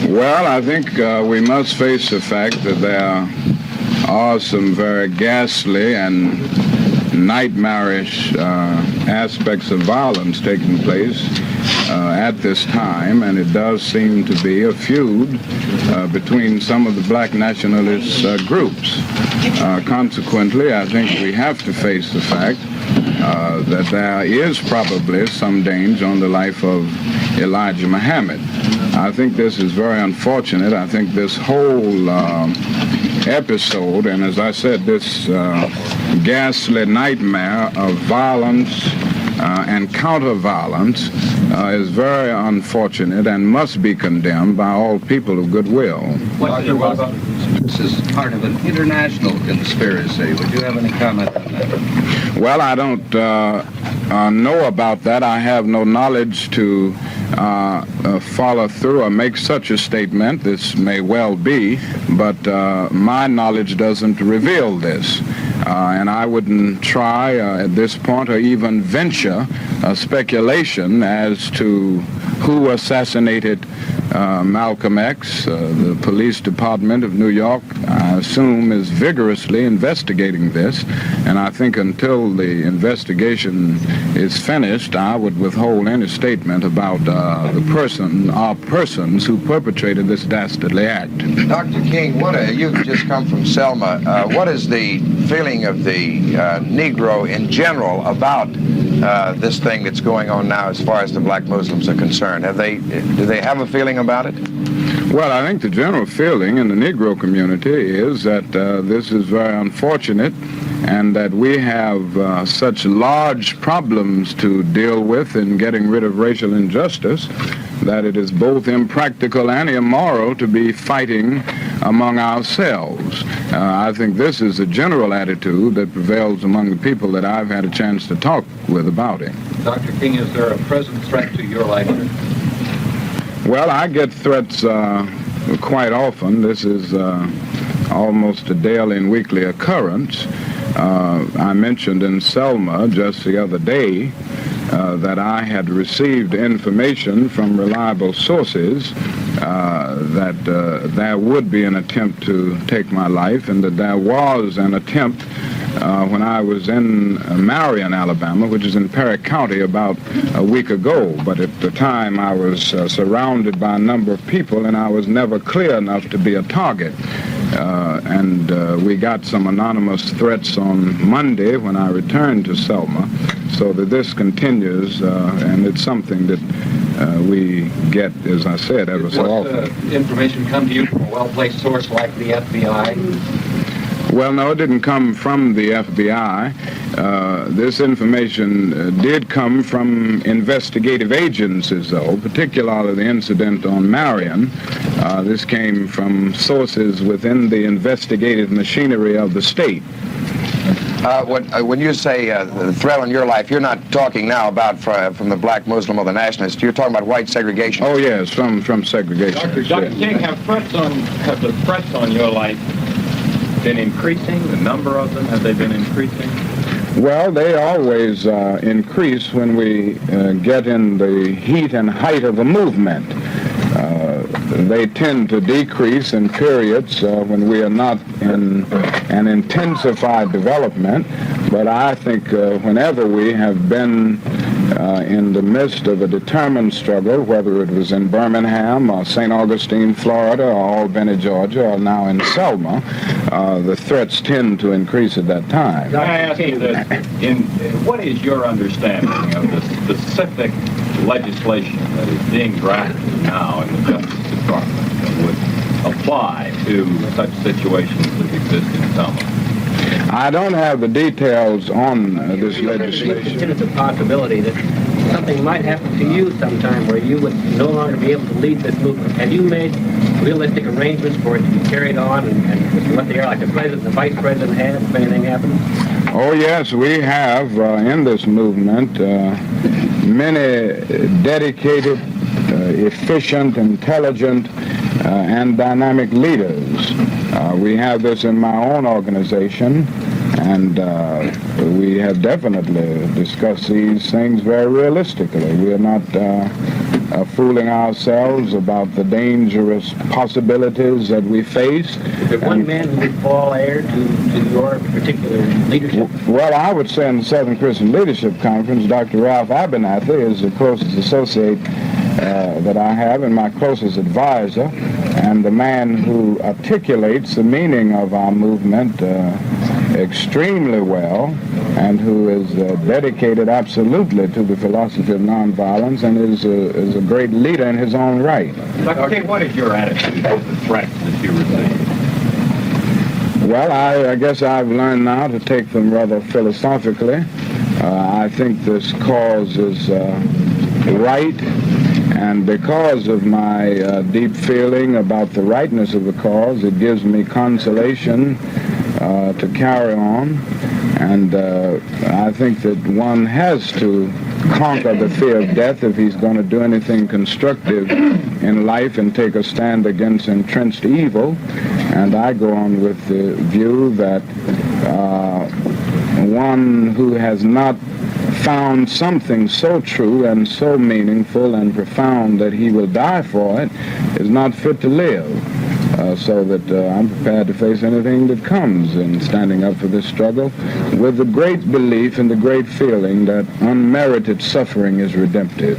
Well, I think we must face the fact that there are some very ghastly and nightmarish aspects of violence taking place at this time, and it does seem to be a feud between some of the black nationalist groups. Consequently, I think we have to face the fact that there is probably some danger on the life of Elijah Muhammad. I think this is very unfortunate. I think this whole episode, and as I said, this ghastly nightmare of violence and counter-violence is very unfortunate and must be condemned by all people of goodwill. This is part of an international conspiracy. Would you have any comment on that? Well, I don't know about that. I have no knowledge to follow through or make such a statement. This may well be, but my knowledge doesn't reveal this. And I wouldn't try at this point or even venture speculation as to who assassinated Malcolm X. The police department of New York, I assume, is vigorously investigating this, and I think until the investigation is finished, I would withhold any statement about the person or persons who perpetrated this dastardly act. Dr. King, you've just come from Selma. What is the feeling of the Negro in general about this thing that's going on now as far as the black Muslims are concerned? Do they have a feeling about it? Well, I think the general feeling in the Negro community is that this is very unfortunate and that we have such large problems to deal with in getting rid of racial injustice that it is both impractical and immoral to be fighting among ourselves. I think this is the general attitude that prevails among the people that I've had a chance to talk with about it. Dr. King, is there a present threat to your life? Well, I get threats quite often. This is almost a daily and weekly occurrence. I mentioned in Selma just the other day that I had received information from reliable sources that there would be an attempt to take my life, and that there was an attempt when I was in Marion, Alabama, which is in Perry County, about a week ago. But at the time I was surrounded by a number of people, and I was never clear enough to be a target. We got some anonymous threats on Monday when I returned to Selma, so that this continues, and it's something that we get, as I said, ever so often. Information come to you from a well-placed source like the FBI? Well, no, it didn't come from the FBI. This information did come from investigative agencies, though, particularly the incident on Marion. This came from sources within the investigative machinery of the state. When you say the threat on your life, you're not talking now about from the black Muslim or the nationalist. You're talking about white segregation. Oh, yes, from segregation. Dr. King, have the threats on your life been increasing? The number of them, have they been increasing? Well, they always increase when we get in the heat and height of a movement. They tend to decrease in periods when we are not in an intensified development, but I think whenever we have been in the midst of a determined struggle, whether it was in Birmingham or St. Augustine, Florida, or Albany, Georgia, or now in Selma, the threats tend to increase at that time. Can I ask you this? What is your understanding of the specific legislation that is being drafted now in the Justice Department that would apply to such situations that exist in Selma? I don't have the details on this legislation. Consider the possibility that something might happen to you sometime where you would no longer be able to lead this movement. Have you made realistic arrangements for it to be carried on and what they are, like the president and the vice president had, if anything happens? Oh, yes, we have in this movement many dedicated, efficient, intelligent, and dynamic leaders. We have this in my own organization, and we have definitely discussed these things very realistically. We are not fooling ourselves about the dangerous possibilities that we face. Is there one man who would fall heir to your particular leadership? Well, I would say in the Southern Christian Leadership Conference, Dr. Ralph Abernathy is the closest associate that I have and my closest advisor, and the man who articulates the meaning of our movement extremely well, and who is dedicated absolutely to the philosophy of nonviolence, and is a great leader in his own right. Dr. King, what is your attitude of the threats that you receive? Well, I guess I've learned now to take them rather philosophically. I think this cause is right, and because of my deep feeling about the rightness of the cause, it gives me consolation to carry on. And I think that one has to conquer the fear of death if he's going to do anything constructive in life and take a stand against entrenched evil. And I go on with the view that one who has not found something so true and so meaningful and profound that he will die for it is not fit to live. So that I'm prepared to face anything that comes in standing up for this struggle with the great belief and the great feeling that unmerited suffering is redemptive.